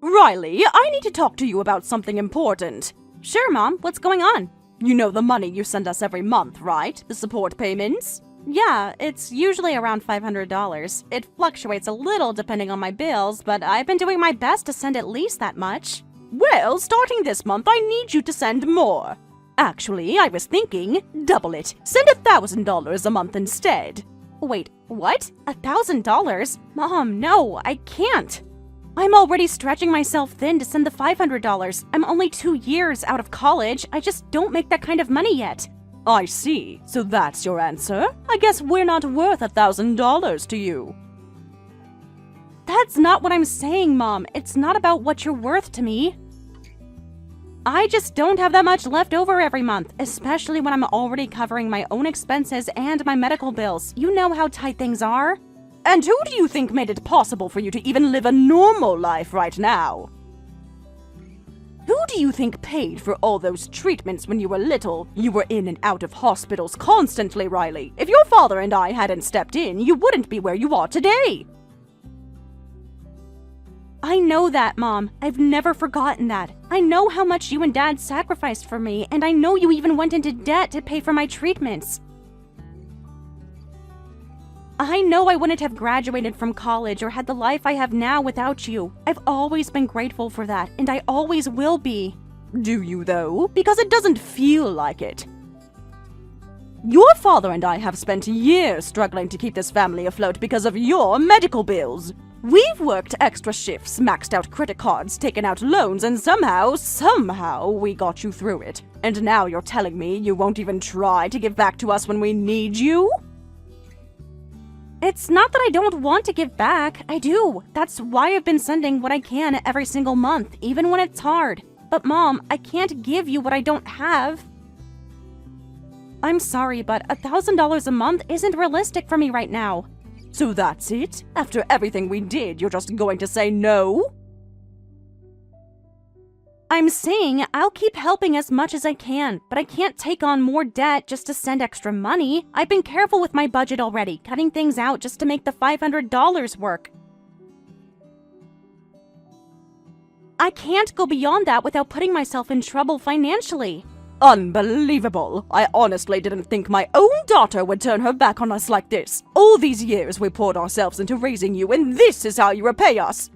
Riley, I need to talk to you about something important. Sure, Mom. What's going on? You know the money you send us every month, right? The support payments? Yeah, it's usually around $500. It fluctuates a little depending on my bills, but I've been doing my best to send at least that much. Well, starting this month, I need you to send more. Actually, I was thinking, double it. Send $1,000 a month instead. Wait, what? $1,000? Mom, no, I can't. I'm already stretching myself thin to send the $500. I'm only 2 years out of college. I just don't make that kind of money yet. I see. So that's your answer? I guess we're not worth $1,000 to you. That's not what I'm saying, Mom. It's not about what you're worth to me. I just don't have that much left over every month, especially when I'm already covering my own expenses and my medical bills. You know how tight things are. And who do you think made it possible for you to even live a normal life right now? Who do you think paid for all those treatments when you were little? You were in and out of hospitals constantly, Riley. If your father and I hadn't stepped in, you wouldn't be where you are today. I know that, Mom. I've never forgotten that. I know how much you and Dad sacrificed for me, and I know you even went into debt to pay for my treatments. I know I wouldn't have graduated from college or had the life I have now without you. I've always been grateful for that, and I always will be. Do you, though? Because it doesn't feel like it. Your father and I have spent years struggling to keep this family afloat because of your medical bills. We've worked extra shifts, maxed out credit cards, taken out loans, and somehow we got you through it. And now you're telling me you won't even try to give back to us when we need you? It's not that I don't want to give back. I do. That's why I've been sending what I can every single month, even when it's hard. But Mom, I can't give you what I don't have. I'm sorry, but $1,000 a month isn't realistic for me right now. So that's it? After everything we did, you're just going to say no? I'm saying I'll keep helping as much as I can, but I can't take on more debt just to send extra money. I've been careful with my budget already, cutting things out just to make the $500 work. I can't go beyond that without putting myself in trouble financially. Unbelievable! I honestly didn't think my own daughter would turn her back on us like this. All these years we poured ourselves into raising you, and this is how you repay us!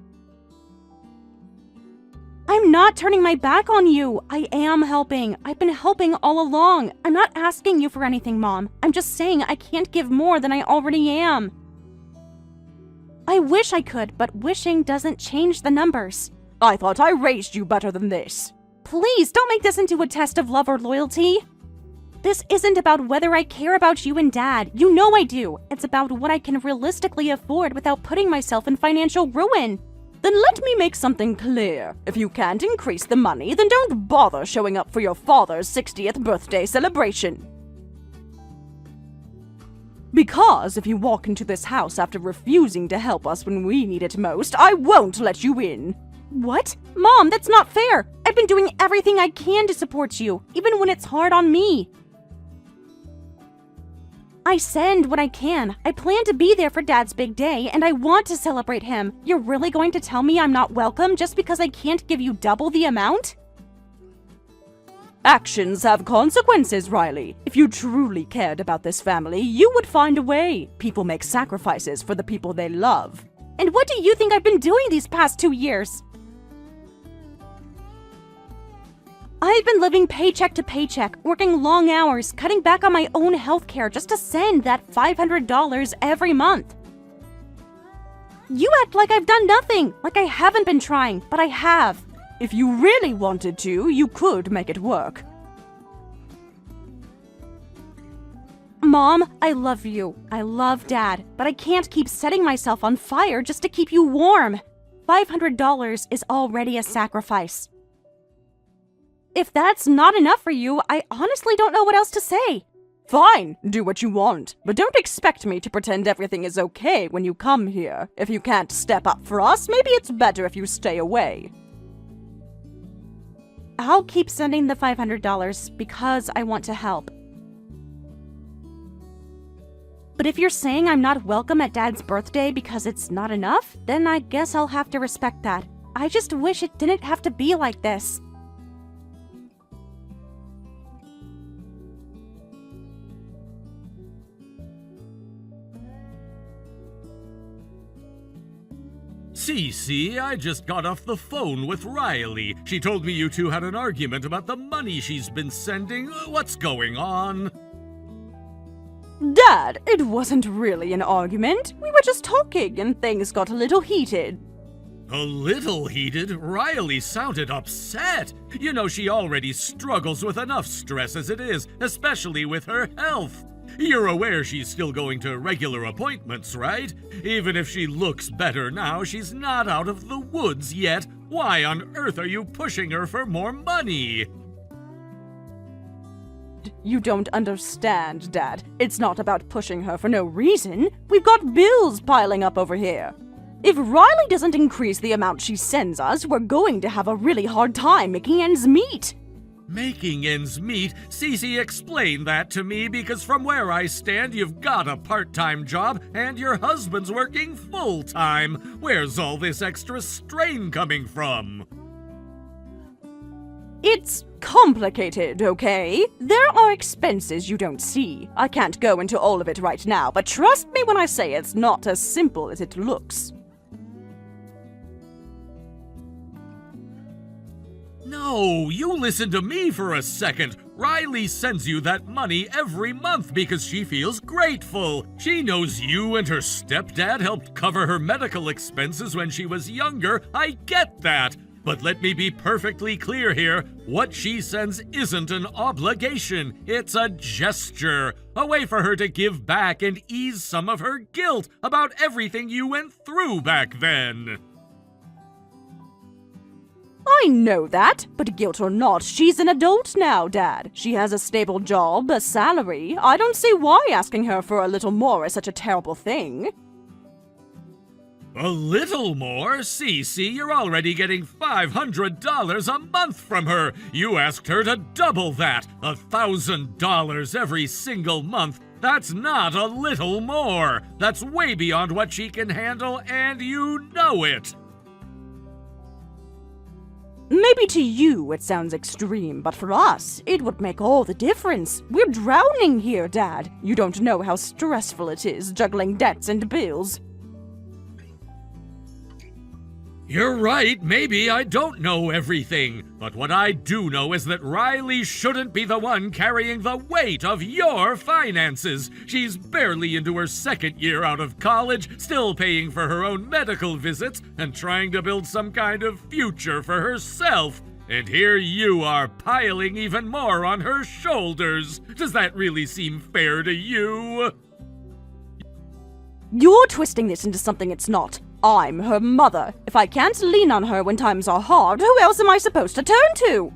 I'm not turning my back on you. I am helping. I've been helping all along. I'm not asking you for anything, Mom. I'm just saying I can't give more than I already am. I wish I could, but wishing doesn't change the numbers. I thought I raised you better than this. Please, don't make this into a test of love or loyalty. This isn't about whether I care about you and Dad. You know I do. It's about what I can realistically afford without putting myself in financial ruin. Then let me make something clear. If you can't increase the money, then don't bother showing up for your father's 60th birthday celebration. Because if you walk into this house after refusing to help us when we need it most, I won't let you in. What? Mom, that's not fair. I've been doing everything I can to support you, even when it's hard on me. I send what I can. I plan to be there for Dad's big day, and I want to celebrate him. You're really going to tell me I'm not welcome just because I can't give you double the amount? Actions have consequences, Riley. If you truly cared about this family, you would find a way. People make sacrifices for the people they love. And what do you think I've been doing these past 2 years? I've been living paycheck to paycheck, working long hours, cutting back on my own healthcare just to send that $500 every month. You act like I've done nothing, like I haven't been trying, but I have. If you really wanted to, you could make it work. Mom, I love you. I love Dad, but I can't keep setting myself on fire just to keep you warm. $500 is already a sacrifice. If that's not enough for you, I honestly don't know what else to say. Fine, do what you want, but don't expect me to pretend everything is okay when you come here. If you can't step up for us, maybe it's better if you stay away. I'll keep sending the $500 because I want to help. But if you're saying I'm not welcome at Dad's birthday because it's not enough, then I guess I'll have to respect that. I just wish it didn't have to be like this. Cece, I just got off the phone with Riley. She told me you two had an argument about the money she's been sending. What's going on? Dad, it wasn't really an argument. We were just talking and things got a little heated. A little heated? Riley sounded upset. You know, she already struggles with enough stress as it is, especially with her health. You're aware she's still going to regular appointments, right? Even if she looks better now, she's not out of the woods yet. Why on earth are you pushing her for more money? You don't understand, Dad. It's not about pushing her for no reason. We've got bills piling up over here. If Riley doesn't increase the amount she sends us, we're going to have a really hard time making ends meet. Making ends meet? Cece, explain that to me, because from where I stand, you've got a part-time job and your husband's working full-time. Where's all this extra strain coming from? It's complicated, okay? There are expenses you don't see. I can't go into all of it right now, but trust me when I say it's not as simple as it looks. No, you listen to me for a second. Riley sends you that money every month because she feels grateful. She knows you and her stepdad helped cover her medical expenses when she was younger. I get that. But let me be perfectly clear here. What she sends isn't an obligation. It's a gesture. A way for her to give back and ease some of her guilt about everything you went through back then. I know that, but guilt or not, she's an adult now, Dad. She has a stable job, a salary. I don't see why asking her for a little more is such a terrible thing. A little more? Cece, you're already getting $500 a month from her. You asked her to double that, $1,000 every single month. That's not a little more. That's way beyond what she can handle, and you know it. Maybe to you it sounds extreme, but for us, it would make all the difference. We're drowning here, Dad. You don't know how stressful it is juggling debts and bills. You're right, maybe I don't know everything. But what I do know is that Riley shouldn't be the one carrying the weight of your finances. She's barely into her second year out of college, still paying for her own medical visits and trying to build some kind of future for herself. And here you are piling even more on her shoulders. Does that really seem fair to you? You're twisting this into something it's not. I'm her mother. If I can't lean on her when times are hard, who else am I supposed to turn to?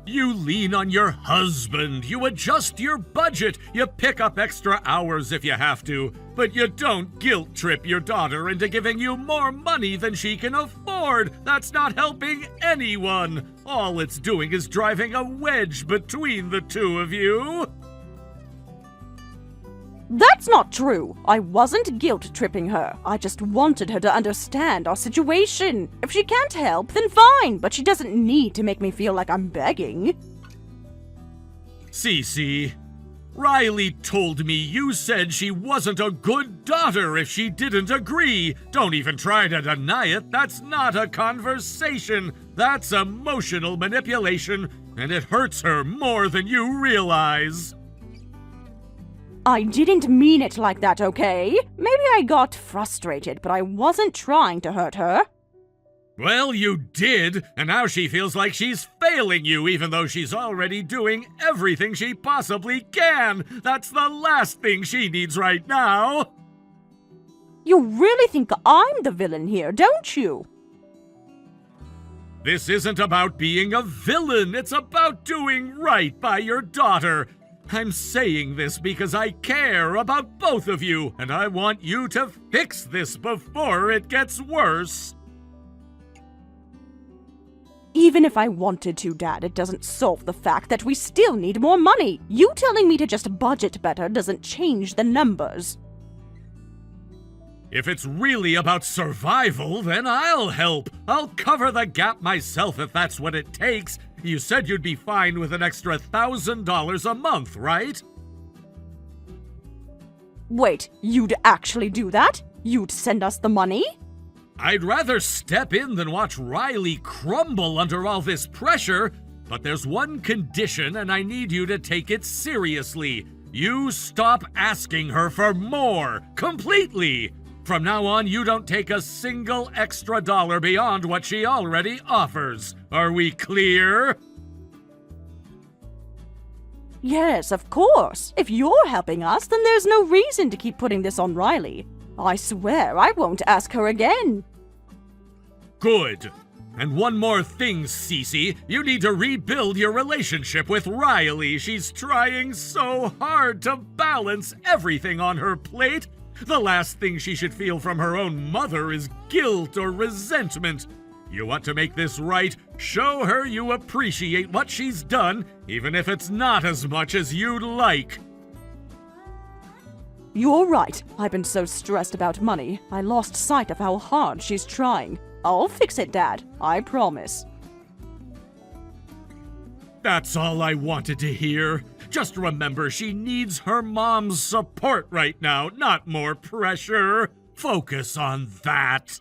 You lean on your husband. You adjust your budget. You pick up extra hours if you have to. But you don't guilt trip your daughter into giving you more money than she can afford. That's not helping anyone. All it's doing is driving a wedge between the two of you. That's not true. I wasn't guilt-tripping her. I just wanted her to understand our situation. If she can't help, then fine, but she doesn't need to make me feel like I'm begging. Cece, Riley told me you said she wasn't a good daughter if she didn't agree. Don't even try to deny it. That's not a conversation. That's emotional manipulation, and it hurts her more than you realize. I didn't mean it like that, okay? Maybe I got frustrated, but I wasn't trying to hurt her. Well, you did, and now she feels like she's failing you, even though she's already doing everything she possibly can. That's the last thing she needs right now. You really think I'm the villain here, don't you? This isn't about being a villain. It's about doing right by your daughter. I'm saying this because I care about both of you, and I want you to fix this before it gets worse. Even if I wanted to, Dad, it doesn't solve the fact that we still need more money. You telling me to just budget better doesn't change the numbers. If it's really about survival, then I'll help. I'll cover the gap myself if that's what it takes. You said you'd be fine with an extra $1,000 a month, right? Wait, you'd actually do that? You'd send us the money? I'd rather step in than watch Riley crumble under all this pressure, but there's one condition and I need you to take it seriously. You stop asking her for more, completely. From now on, you don't take a single extra dollar beyond what she already offers. Are we clear? Yes, of course. If you're helping us, then there's no reason to keep putting this on Riley. I swear I won't ask her again. Good. And one more thing, Cece. You need to rebuild your relationship with Riley. She's trying so hard to balance everything on her plate. The last thing she should feel from her own mother is guilt or resentment. You want to make this right? Show her you appreciate what she's done, even if it's not as much as you'd like. You're right. I've been so stressed about money. I lost sight of how hard she's trying. I'll fix it, Dad. I promise. That's all I wanted to hear. Just remember, she needs her mom's support right now, not more pressure. Focus on that.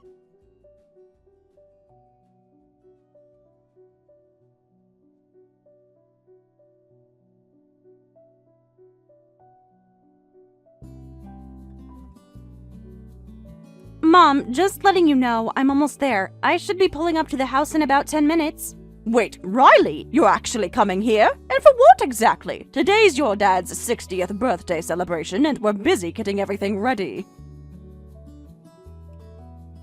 Mom, just letting you know, I'm almost there. I should be pulling up to the house in about 10 minutes. Wait, Riley, you're actually coming here? And for what exactly? Today's your dad's 60th birthday celebration, and we're busy getting everything ready.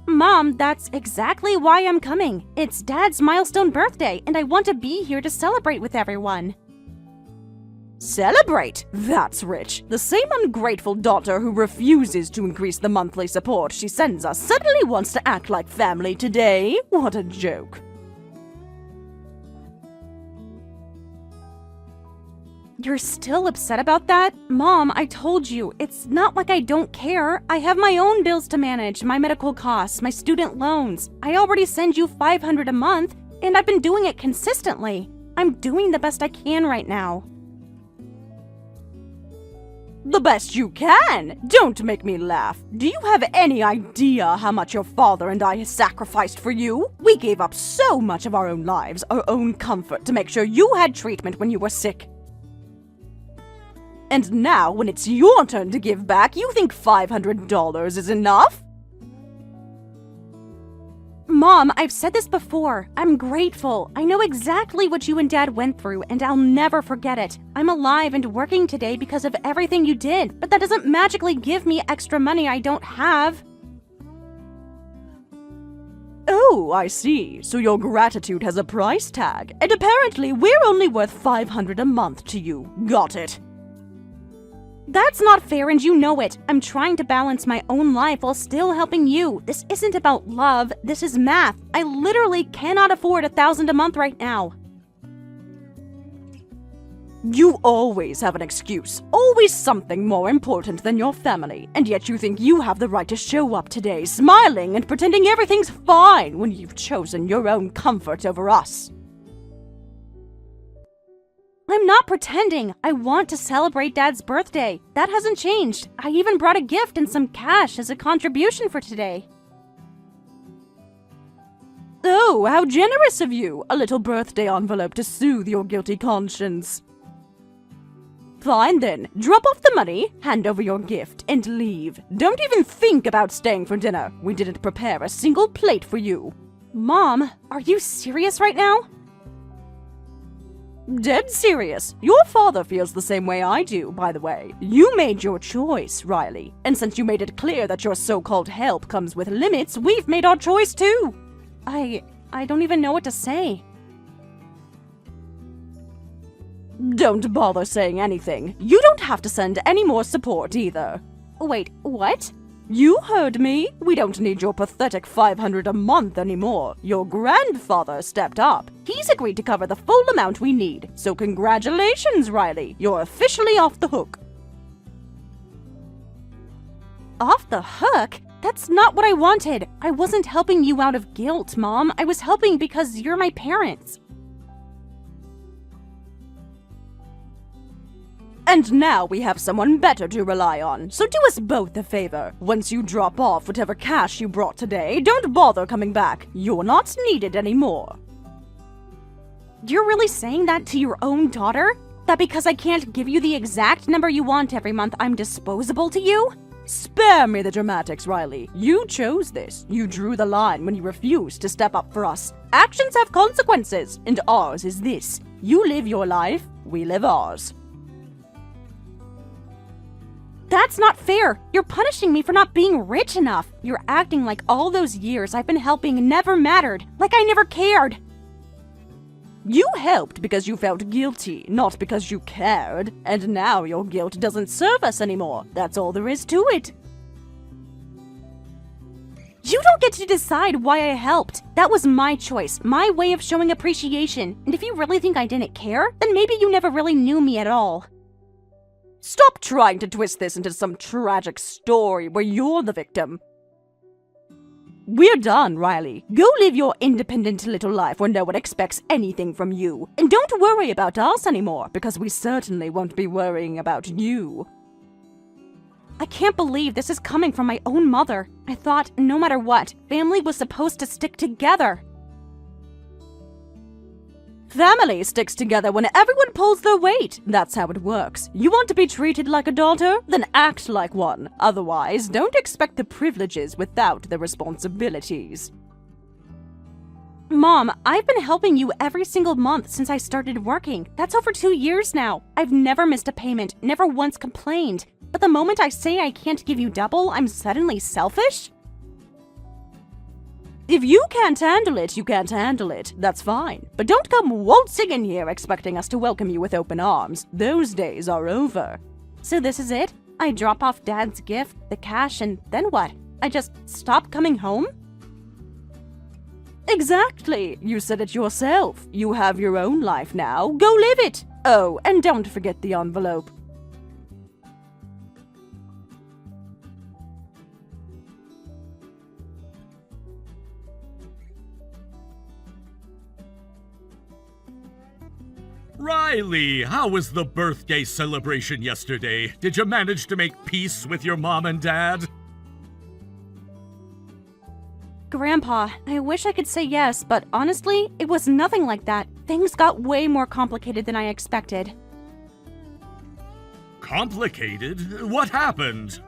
Mom, that's exactly why I'm coming. It's Dad's milestone birthday, and I want to be here to celebrate with everyone. Celebrate? That's rich. The same ungrateful daughter who refuses to increase the monthly support she sends us suddenly wants to act like family today? What a joke. You're still upset about that? Mom, I told you, it's not like I don't care. I have my own bills to manage, my medical costs, my student loans. I already send you $500 a month, and I've been doing it consistently. I'm doing the best I can right now. The best you can? Don't make me laugh. Do you have any idea how much your father and I sacrificed for you? We gave up so much of our own lives, our own comfort, to make sure you had treatment when you were sick. And now, when it's your turn to give back, you think $500 is enough? Mom, I've said this before. I'm grateful. I know exactly what you and Dad went through, and I'll never forget it. I'm alive and working today because of everything you did, but that doesn't magically give me extra money I don't have. Oh, I see. So your gratitude has a price tag, and apparently we're only worth $500 a month to you. Got it. That's not fair, and you know it. I'm trying to balance my own life while still helping you. This isn't about love. This is math. I literally cannot afford $1,000 a month right now. You always have an excuse. Always something more important than your family. And yet you think you have the right to show up today, smiling and pretending everything's fine when you've chosen your own comfort over us. I'm not pretending. I want to celebrate Dad's birthday. That hasn't changed. I even brought a gift and some cash as a contribution for today. Oh, how generous of you! A little birthday envelope to soothe your guilty conscience. Fine then. Drop off the money, hand over your gift, and leave. Don't even think about staying for dinner. We didn't prepare a single plate for you. Mom, are you serious right now? Dead serious. Your father feels the same way I do, by the way. You made your choice, Riley. And since you made it clear that your so-called help comes with limits, we've made our choice too. I don't even know what to say. Don't bother saying anything. You don't have to send any more support either. Wait, what? You heard me. We don't need your pathetic $500 a month anymore. Your grandfather stepped up. He's agreed to cover the full amount we need. So congratulations, Riley. You're officially off the hook. Off the hook? That's not what I wanted. I wasn't helping you out of guilt, Mom. I was helping because you're my parents. And now we have someone better to rely on, so do us both a favor. Once you drop off whatever cash you brought today, don't bother coming back. You're not needed anymore. You're really saying that to your own daughter? That because I can't give you the exact number you want every month, I'm disposable to you? Spare me the dramatics, Riley. You chose this. You drew the line when you refused to step up for us. Actions have consequences, and ours is this. You live your life, we live ours. That's not fair. You're punishing me for not being rich enough. You're acting like all those years I've been helping never mattered, like I never cared. You helped because you felt guilty, not because you cared. And now your guilt doesn't serve us anymore. That's all there is to it. You don't get to decide why I helped. That was my choice, my way of showing appreciation. And if you really think I didn't care, then maybe you never really knew me at all. Stop trying to twist this into some tragic story where you're the victim. We're done, Riley. Go live your independent little life where no one expects anything from you. And don't worry about us anymore, because we certainly won't be worrying about you. I can't believe this is coming from my own mother. I thought, no matter what, family was supposed to stick together. Family sticks together when everyone pulls their weight. That's how it works. You want to be treated like a daughter? Then act like one. Otherwise, don't expect the privileges without the responsibilities. Mom, I've been helping you every single month since I started working. That's over 2 years now. I've never missed a payment, never once complained. But the moment I say I can't give you double, I'm suddenly selfish? If you can't handle it, you can't handle it. That's fine. But don't come waltzing in here expecting us to welcome you with open arms. Those days are over. So this is it? I drop off Dad's gift, the cash, and then what? I just stop coming home? Exactly. You said it yourself. You have your own life now. Go live it. Oh, and don't forget the envelope. Riley, how was the birthday celebration yesterday? Did you manage to make peace with your mom and dad? Grandpa, I wish I could say yes, but honestly, it was nothing like that. Things got way more complicated than I expected. Complicated? What happened?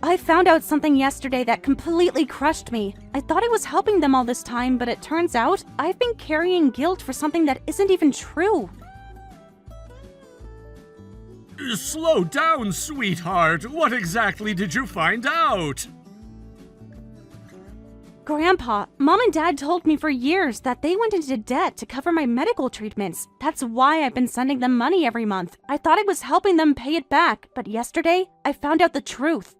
I found out something yesterday that completely crushed me. I thought I was helping them all this time, but it turns out I've been carrying guilt for something that isn't even true. Slow down, sweetheart. What exactly did you find out? Grandpa, Mom and Dad told me for years that they went into debt to cover my medical treatments. That's why I've been sending them money every month. I thought I was helping them pay it back, but yesterday I found out the truth.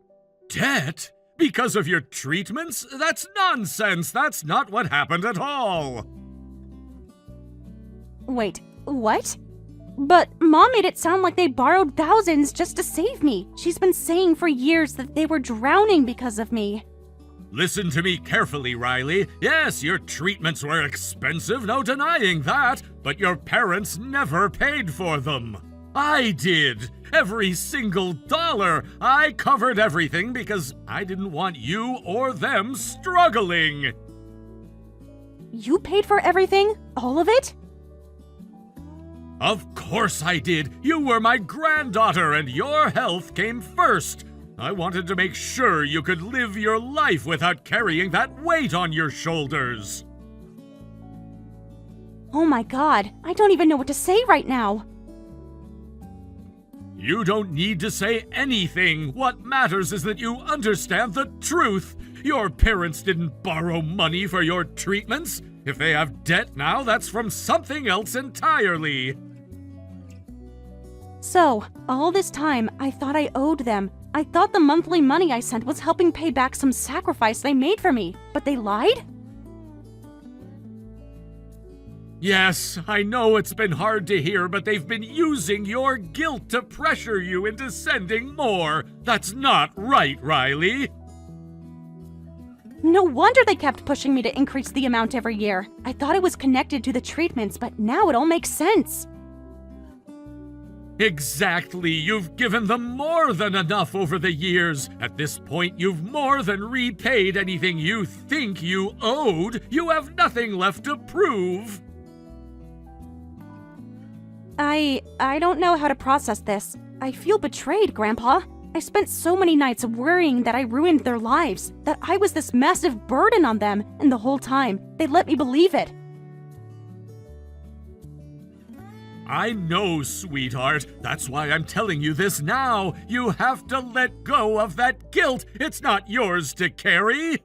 Debt? Because of your treatments? That's nonsense. That's not what happened at all. Wait, what? But Mom made it sound like they borrowed thousands just to save me. She's been saying for years that they were drowning because of me. Listen to me carefully, Riley. Yes, your treatments were expensive, no denying that, but your parents never paid for them. I did. Every single dollar. I covered everything because I didn't want you or them struggling. You paid for everything? All of it? Of course I did. You were my granddaughter and your health came first. I wanted to make sure you could live your life without carrying that weight on your shoulders. Oh my God, I don't even know what to say right now. You don't need to say anything. What matters is that you understand the truth. Your parents didn't borrow money for your treatments. If they have debt now, that's from something else entirely. So, all this time, I thought I owed them. I thought the monthly money I sent was helping pay back some sacrifice they made for me, but they lied? Yes, I know it's been hard to hear, but they've been using your guilt to pressure you into sending more. That's not right, Riley. No wonder they kept pushing me to increase the amount every year. I thought it was connected to the treatments, but now it all makes sense. Exactly. You've given them more than enough over the years. At this point, you've more than repaid anything you think you owed. You have nothing left to prove. I don't know how to process this. I feel betrayed, Grandpa. I spent so many nights worrying that I ruined their lives, that I was this massive burden on them, and the whole time, they let me believe it. I know, sweetheart. That's why I'm telling you this now. You have to let go of that guilt. It's not yours to carry.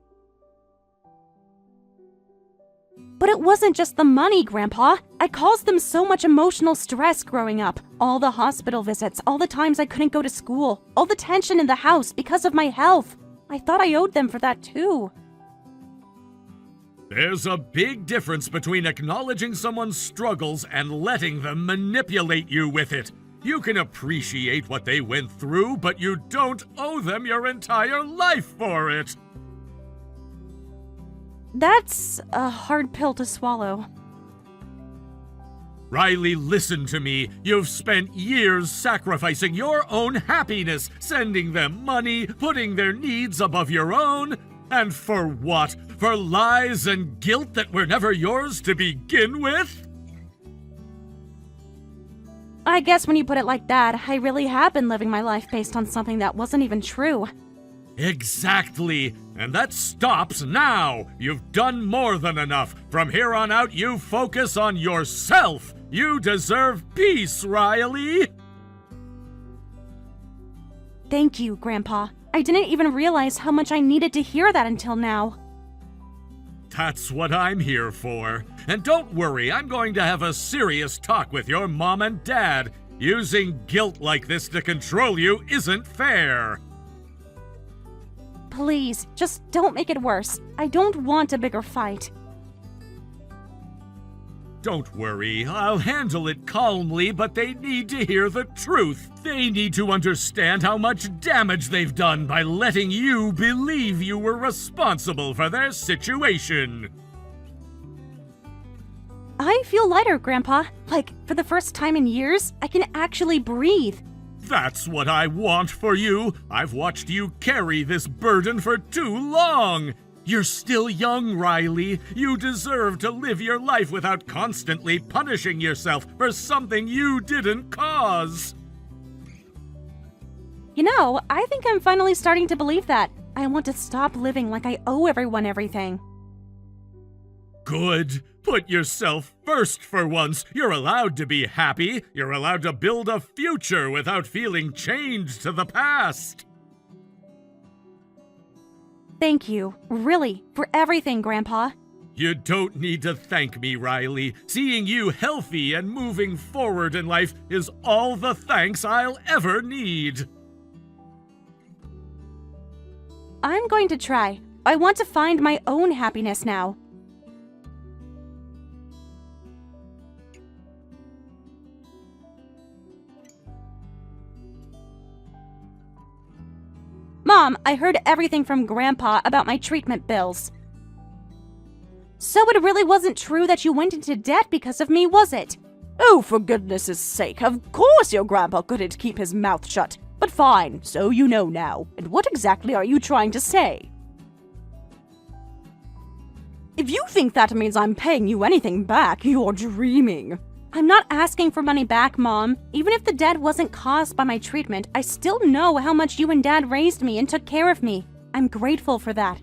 But it wasn't just the money, Grandpa. I caused them so much emotional stress growing up. All the hospital visits, all the times I couldn't go to school, all the tension in the house because of my health. I thought I owed them for that too. There's a big difference between acknowledging someone's struggles and letting them manipulate you with it. You can appreciate what they went through, but you don't owe them your entire life for it. That's a hard pill to swallow. Riley, listen to me. You've spent years sacrificing your own happiness, sending them money, putting their needs above your own. And for what? For lies and guilt that were never yours to begin with? I guess when you put it like that, I really have been living my life based on something that wasn't even true. Exactly. And that stops now. You've done more than enough. From here on out, you focus on yourself. You deserve peace, Riley. Thank you, Grandpa. I didn't even realize how much I needed to hear that until now. That's what I'm here for. And don't worry, I'm going to have a serious talk with your mom and dad. Using guilt like this to control you isn't fair. Please, just don't make it worse. I don't want a bigger fight. Don't worry, I'll handle it calmly, but they need to hear the truth. They need to understand how much damage they've done by letting you believe you were responsible for their situation. I feel lighter, Grandpa. Like, for the first time in years, I can actually breathe. That's what I want for you. I've watched you carry this burden for too long. You're still young, Riley. You deserve to live your life without constantly punishing yourself for something you didn't cause. You know, I think I'm finally starting to believe that. I want to stop living like I owe everyone everything. Good. Put yourself first for once. You're allowed to be happy. You're allowed to build a future without feeling chained to the past. Thank you, really, for everything, Grandpa. You don't need to thank me, Riley. Seeing you healthy and moving forward in life is all the thanks I'll ever need. I'm going to try. I want to find my own happiness now. Mom, I heard everything from Grandpa about my treatment bills. So it really wasn't true that you went into debt because of me, was it? Oh, for goodness' sake, of course your grandpa couldn't keep his mouth shut. But fine, so you know now. And what exactly are you trying to say? If you think that means I'm paying you anything back, you're dreaming. I'm not asking for money back, Mom. Even if the debt wasn't caused by my treatment, I still know how much you and Dad raised me and took care of me. I'm grateful for that.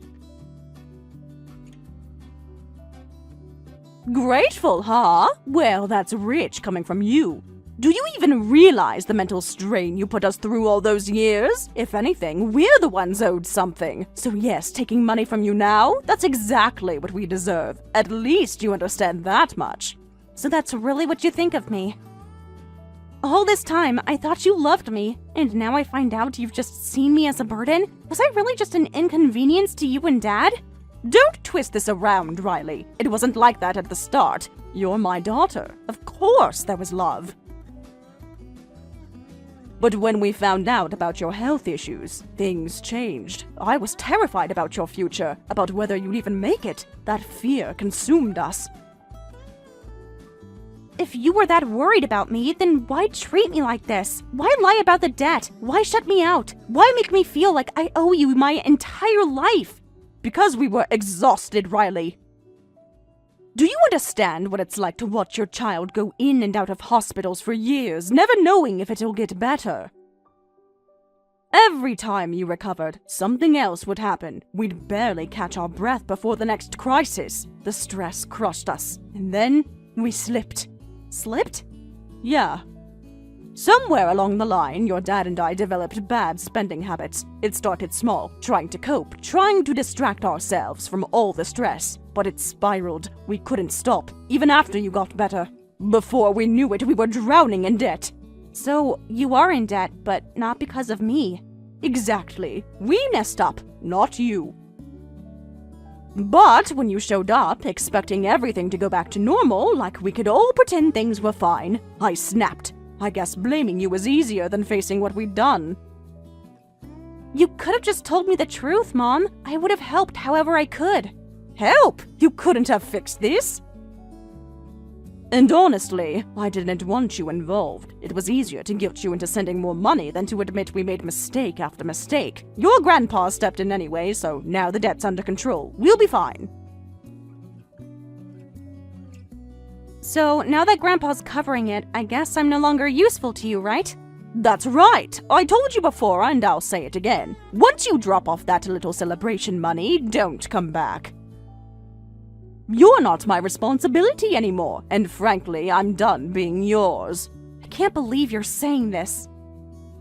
Grateful, huh? Well, that's rich coming from you. Do you even realize the mental strain you put us through all those years? If anything, we're the ones owed something. So yes, taking money from you now, that's exactly what we deserve. At least you understand that much. So that's really what you think of me. All this time, I thought you loved me, and now I find out you've just seen me as a burden? Was I really just an inconvenience to you and Dad? Don't twist this around, Riley. It wasn't like that at the start. You're my daughter. Of course there was love. But when we found out about your health issues, things changed. I was terrified about your future, about whether you'd even make it. That fear consumed us. If you were that worried about me, then why treat me like this? Why lie about the debt? Why shut me out? Why make me feel like I owe you my entire life? Because we were exhausted, Riley. Do you understand what it's like to watch your child go in and out of hospitals for years, never knowing if it'll get better? Every time you recovered, something else would happen. We'd barely catch our breath before the next crisis. The stress crushed us, and then we slipped. Slipped? Yeah. Somewhere along the line, your dad and I developed bad spending habits. It started small, trying to cope, trying to distract ourselves from all the stress. But it spiraled. We couldn't stop, even after you got better. Before we knew it, we were drowning in debt. So, you are in debt, but not because of me. Exactly. We messed up, not you. But when you showed up, expecting everything to go back to normal, like we could all pretend things were fine, I snapped. I guess blaming you was easier than facing what we'd done. You could have just told me the truth, Mom. I would have helped however I could. Help? You couldn't have fixed this? And honestly, I didn't want you involved. It was easier to guilt you into sending more money than to admit we made mistake after mistake. Your grandpa stepped in anyway, so now the debt's under control. We'll be fine. So, now that Grandpa's covering it, I guess I'm no longer useful to you, right? That's right! I told you before, and I'll say it again. Once you drop off that little celebration money, don't come back. You're not my responsibility anymore, and frankly, I'm done being yours. I can't believe you're saying this.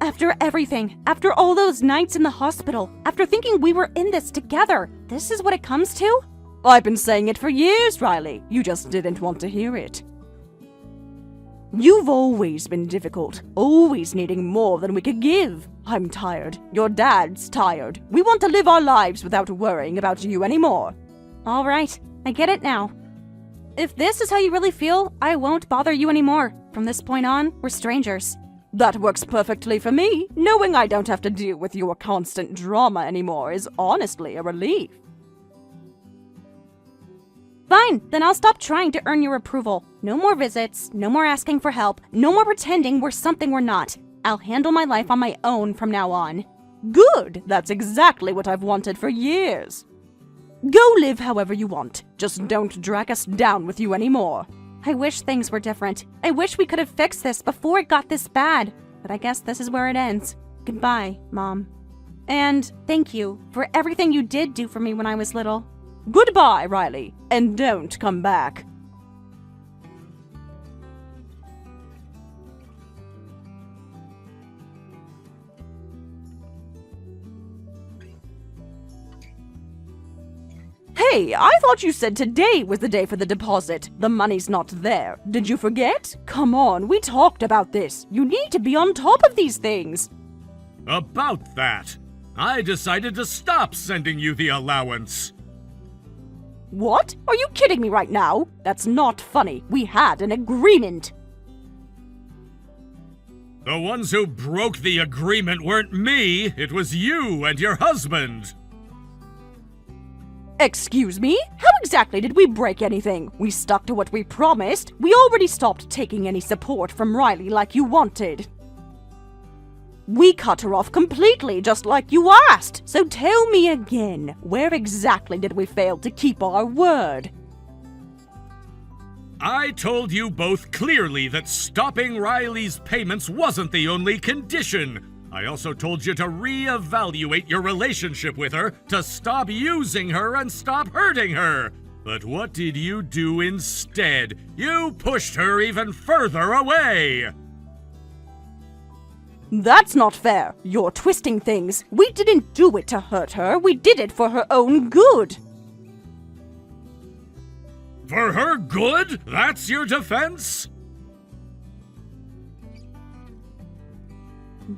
After everything, after all those nights in the hospital, after thinking we were in this together, this is what it comes to? I've been saying it for years, Riley. You just didn't want to hear it. You've always been difficult, always needing more than we could give. I'm tired. Your dad's tired. We want to live our lives without worrying about you anymore. All right, I get it now. If this is how you really feel, I won't bother you anymore. From this point on, we're strangers. That works perfectly for me. Knowing I don't have to deal with your constant drama anymore is honestly a relief. Fine, then I'll stop trying to earn your approval. No more visits, no more asking for help, no more pretending we're something we're not. I'll handle my life on my own from now on. Good! That's exactly what I've wanted for years. Go live however you want. Just don't drag us down with you anymore. I wish things were different. I wish we could have fixed this before it got this bad. But I guess this is where it ends. Goodbye, Mom. And thank you for everything you did do for me when I was little. Goodbye, Riley, and don't come back. Hey, I thought you said today was the day for the deposit. The money's not there. Did you forget? Come on, we talked about this. You need to be on top of these things. About that, I decided to stop sending you the allowance. What? Are you kidding me right now? That's not funny. We had an agreement. The ones who broke the agreement weren't me. It was you and your husband. Excuse me? How exactly did we break anything? We stuck to what we promised. We already stopped taking any support from Riley like you wanted. We cut her off completely, just like you asked. So tell me again, where exactly did we fail to keep our word? I told you both clearly that stopping Riley's payments wasn't the only condition. I also told you to reevaluate your relationship with her, to stop using her and stop hurting her. But what did you do instead? You pushed her even further away. That's not fair. You're twisting things. We didn't do it to hurt her. We did it for her own good. For her good? That's your defense?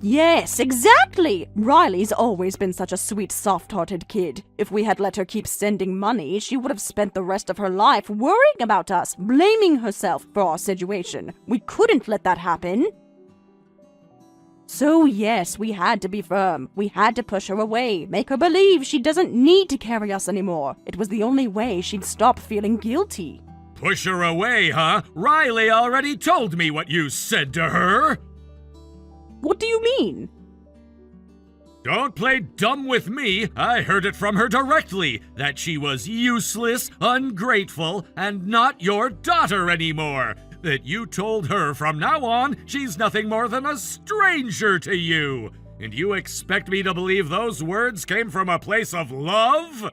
Yes, exactly! Riley's always been such a sweet, soft-hearted kid. If we had let her keep sending money, she would have spent the rest of her life worrying about us, blaming herself for our situation. We couldn't let that happen. So yes, we had to be firm. We had to push her away, make her believe she doesn't need to carry us anymore. It was the only way she'd stop feeling guilty. Push her away, huh? Riley already told me what you said to her! What do you mean? Don't play dumb with me. I heard it from her directly, that she was useless, ungrateful, and not your daughter anymore. That you told her from now on she's nothing more than a stranger to you. And you expect me to believe those words came from a place of love?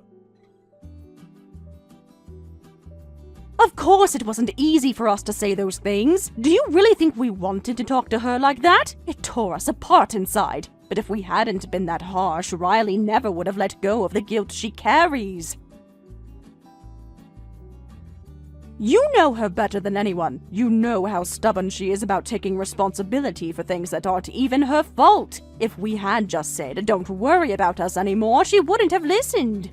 Of course it wasn't easy for us to say those things. Do you really think we wanted to talk to her like that? It tore us apart inside. But if we hadn't been that harsh, Riley never would have let go of the guilt she carries. You know her better than anyone. You know how stubborn she is about taking responsibility for things that aren't even her fault. If we had just said, "Don't worry about us anymore," she wouldn't have listened.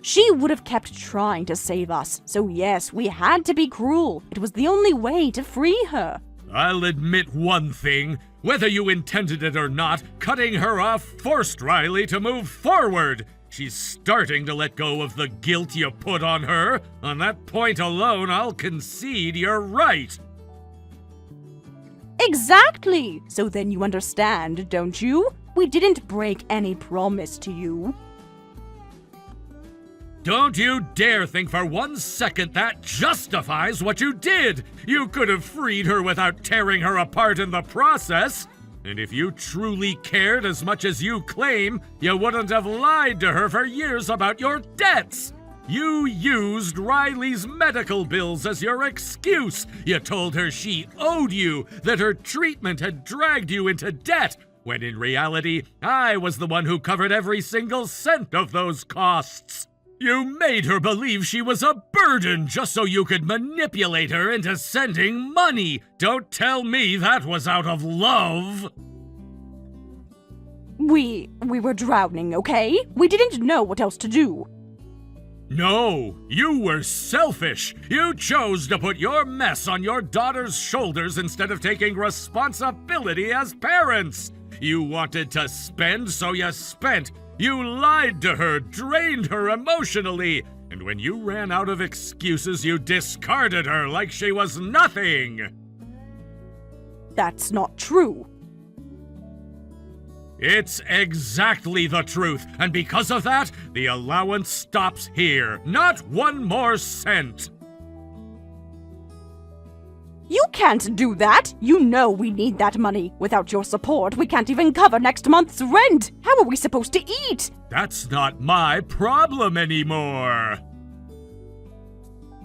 She would have kept trying to save us. So yes, we had to be cruel. It was the only way to free her. I'll admit one thing. Whether you intended it or not, cutting her off forced Riley to move forward. She's starting to let go of the guilt you put on her. On that point alone, I'll concede you're right. Exactly! So then you understand, don't you? We didn't break any promise to you. Don't you dare think for 1 second that justifies what you did! You could have freed her without tearing her apart in the process! And if you truly cared as much as you claim, you wouldn't have lied to her for years about your debts! You used Riley's medical bills as your excuse! You told her she owed you, that her treatment had dragged you into debt, when in reality, I was the one who covered every single cent of those costs! You made her believe she was a burden just so you could manipulate her into sending money. Don't tell me that was out of love. We were drowning, okay? We didn't know what else to do. No, you were selfish. You chose to put your mess on your daughter's shoulders instead of taking responsibility as parents. You wanted to spend, so you spent. You lied to her, drained her emotionally, and when you ran out of excuses, you discarded her like she was nothing! That's not true. It's exactly the truth, and because of that, the allowance stops here. Not 1 more cent! You can't do that! You know we need that money. Without your support, we can't even cover next month's rent! How are we supposed to eat? That's not my problem anymore!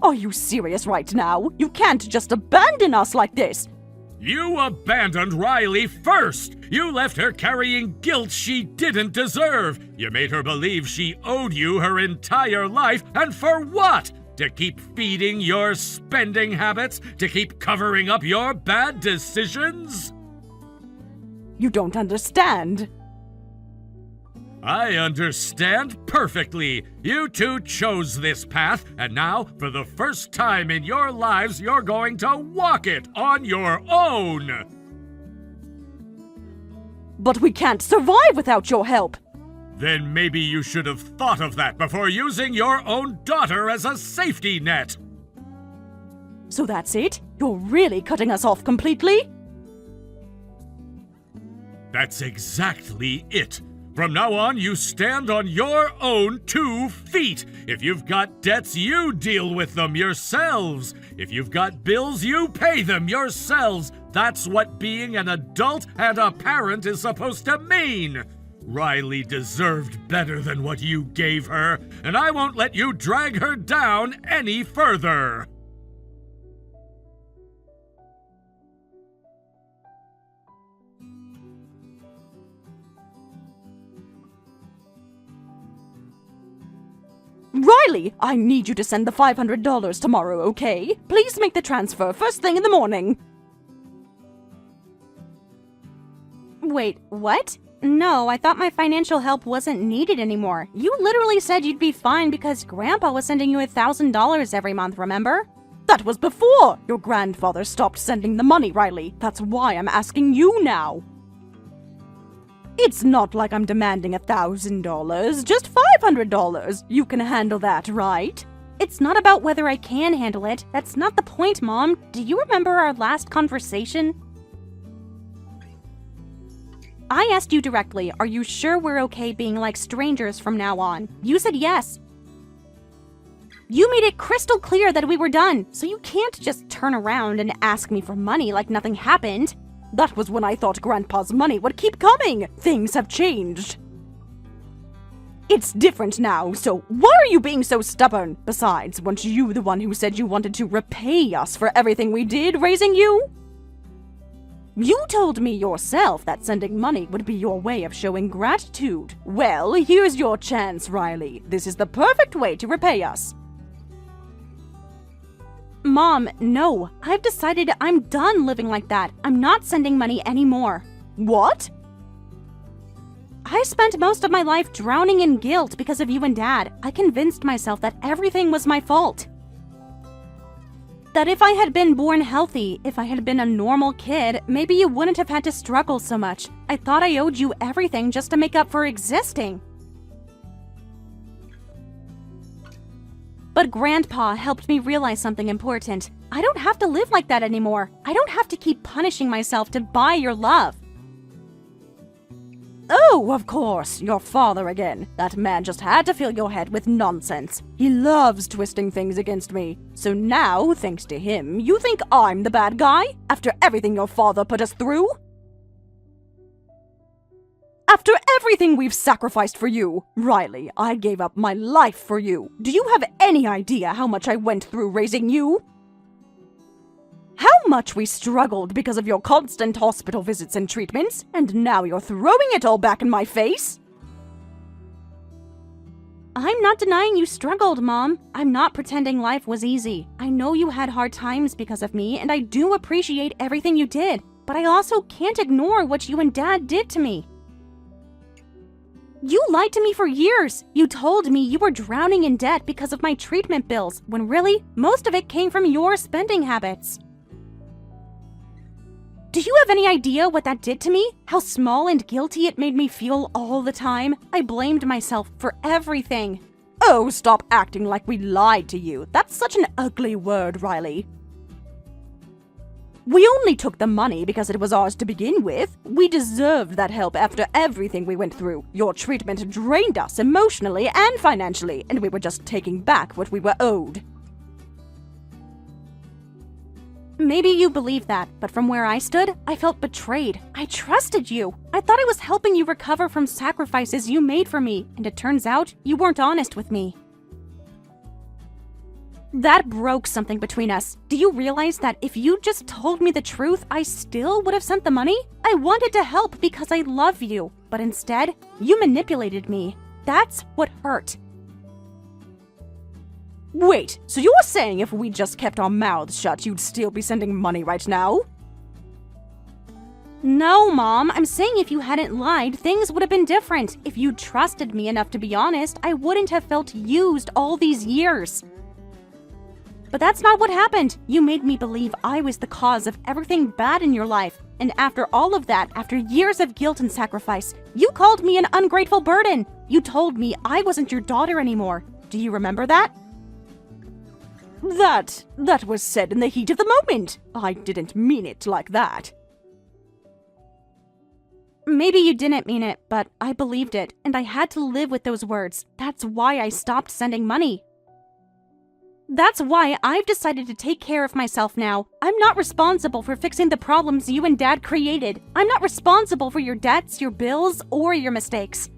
Are you serious right now? You can't just abandon us like this! You abandoned Riley first! You left her carrying guilt she didn't deserve! You made her believe she owed you her entire life, and for what? To keep feeding your spending habits? To keep covering up your bad decisions? You don't understand. I understand perfectly. You two chose this path, and now, for the first time in your lives, you're going to walk it on your own! But we can't survive without your help. Then maybe you should have thought of that before using your own daughter as a safety net! So that's it? You're really cutting us off completely? That's exactly it. From now on, you stand on your own 2 feet. If you've got debts, you deal with them yourselves. If you've got bills, you pay them yourselves. That's what being an adult and a parent is supposed to mean. Riley deserved better than what you gave her, and I won't let you drag her down any further. Riley, I need you to send the $500 tomorrow, okay? Please make the transfer first thing in the morning. Wait, what? No, I thought my financial help wasn't needed anymore. You literally said you'd be fine because Grandpa was sending you $1,000 every month, remember? That was before your grandfather stopped sending the money, Riley. That's why I'm asking you now. It's not like I'm demanding $1,000, just $500. You can handle that, right? It's not about whether I can handle it. That's not the point, Mom. Do you remember our last conversation? I asked you directly, are you sure we're okay being like strangers from now on? You said yes. You made it crystal clear that we were done, so you can't just turn around and ask me for money like nothing happened. That was when I thought Grandpa's money would keep coming. Things have changed. It's different now, so why are you being so stubborn? Besides, weren't you the one who said you wanted to repay us for everything we did raising you? You told me yourself that sending money would be your way of showing gratitude. Well, here's your chance, Riley. This is the perfect way to repay us. Mom, no. I've decided I'm done living like that. I'm not sending money anymore. What? I spent most of my life drowning in guilt because of you and Dad. I convinced myself that everything was my fault. That if I had been born healthy, if I had been a normal kid, maybe you wouldn't have had to struggle so much. I thought I owed you everything just to make up for existing. But Grandpa helped me realize something important. I don't have to live like that anymore. I don't have to keep punishing myself to buy your love. Oh, of course, your father again. That man just had to fill your head with nonsense. He loves twisting things against me. So now, thanks to him, you think I'm the bad guy? After everything your father put us through? After everything we've sacrificed for you, Riley, I gave up my life for you. Do you have any idea how much I went through raising you? How much we struggled because of your constant hospital visits and treatments, and now you're throwing it all back in my face? I'm not denying you struggled, Mom. I'm not pretending life was easy. I know you had hard times because of me, and I do appreciate everything you did, but I also can't ignore what you and Dad did to me. You lied to me for years. You told me you were drowning in debt because of my treatment bills, when really, most of it came from your spending habits. Do you have any idea what that did to me? How small and guilty it made me feel all the time? I blamed myself for everything. Oh, stop acting like we lied to you. That's such an ugly word, Riley. We only took the money because it was ours to begin with. We deserved that help after everything we went through. Your treatment drained us emotionally and financially, and we were just taking back what we were owed. Maybe you believe that, but from where I stood, I felt betrayed. I trusted you. I thought I was helping you recover from sacrifices you made for me, and it turns out you weren't honest with me. That broke something between us. Do you realize that if you just told me the truth, I still would have sent the money? I wanted to help because I love you, but instead, you manipulated me. That's what hurt. Wait, so you're saying if we just kept our mouths shut, you'd still be sending money right now? No, Mom. I'm saying if you hadn't lied, things would have been different. If you trusted me enough to be honest, I wouldn't have felt used all these years. But that's not what happened. You made me believe I was the cause of everything bad in your life. And after all of that, after years of guilt and sacrifice, you called me an ungrateful burden. You told me I wasn't your daughter anymore. Do you remember that? That was said in the heat of the moment. I didn't mean it like that. Maybe you didn't mean it, but I believed it, and I had to live with those words. That's why I stopped sending money. That's why I've decided to take care of myself now. I'm not responsible for fixing the problems you and Dad created. I'm not responsible for your debts, your bills, or your mistakes.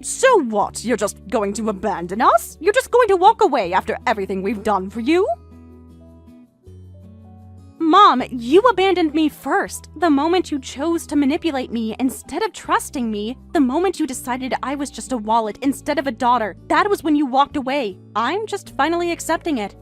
So what? You're just going to abandon us? You're just going to walk away after everything we've done for you? Mom, you abandoned me first. The moment you chose to manipulate me instead of trusting me, the moment you decided I was just a wallet instead of a daughter, that was when you walked away. I'm just finally accepting it.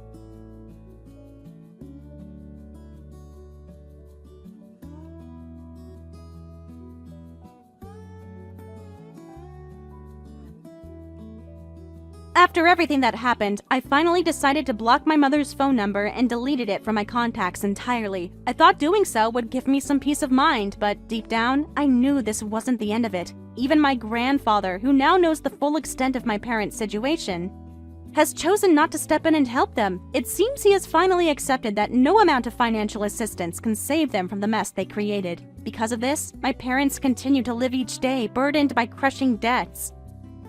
After everything that happened, I finally decided to block my mother's phone number and deleted it from my contacts entirely. I thought doing so would give me some peace of mind, but deep down, I knew this wasn't the end of it. Even my grandfather, who now knows the full extent of my parents' situation, has chosen not to step in and help them. It seems he has finally accepted that no amount of financial assistance can save them from the mess they created. Because of this, my parents continue to live each day burdened by crushing debts,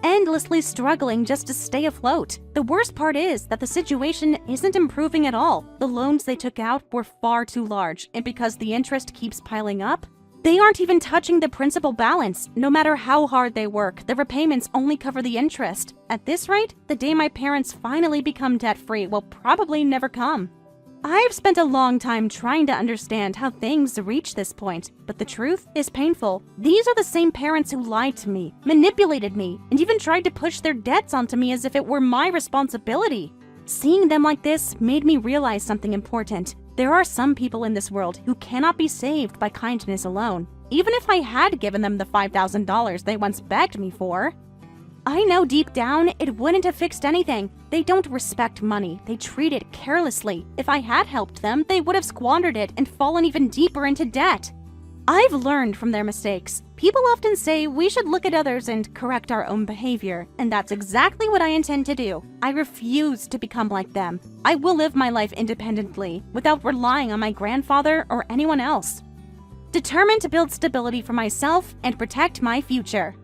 endlessly struggling just to stay afloat. The worst part is that the situation isn't improving at all. The loans they took out were far too large, and because the interest keeps piling up, they aren't even touching the principal balance. No matter how hard they work, the repayments only cover the interest. At this rate, the day my parents finally become debt-free will probably never come. I've spent a long time trying to understand how things reach this point, but the truth is painful. These are the same parents who lied to me, manipulated me, and even tried to push their debts onto me as if it were my responsibility. Seeing them like this made me realize something important. There are some people in this world who cannot be saved by kindness alone. Even if I had given them the $5,000 they once begged me for, I know deep down it wouldn't have fixed anything. They don't respect money. They treat it carelessly. If I had helped them, they would have squandered it and fallen even deeper into debt. I've learned from their mistakes. People often say we should look at others and correct our own behavior, and that's exactly what I intend to do. I refuse to become like them. I will live my life independently, without relying on my grandfather or anyone else, determined to build stability for myself and protect my future.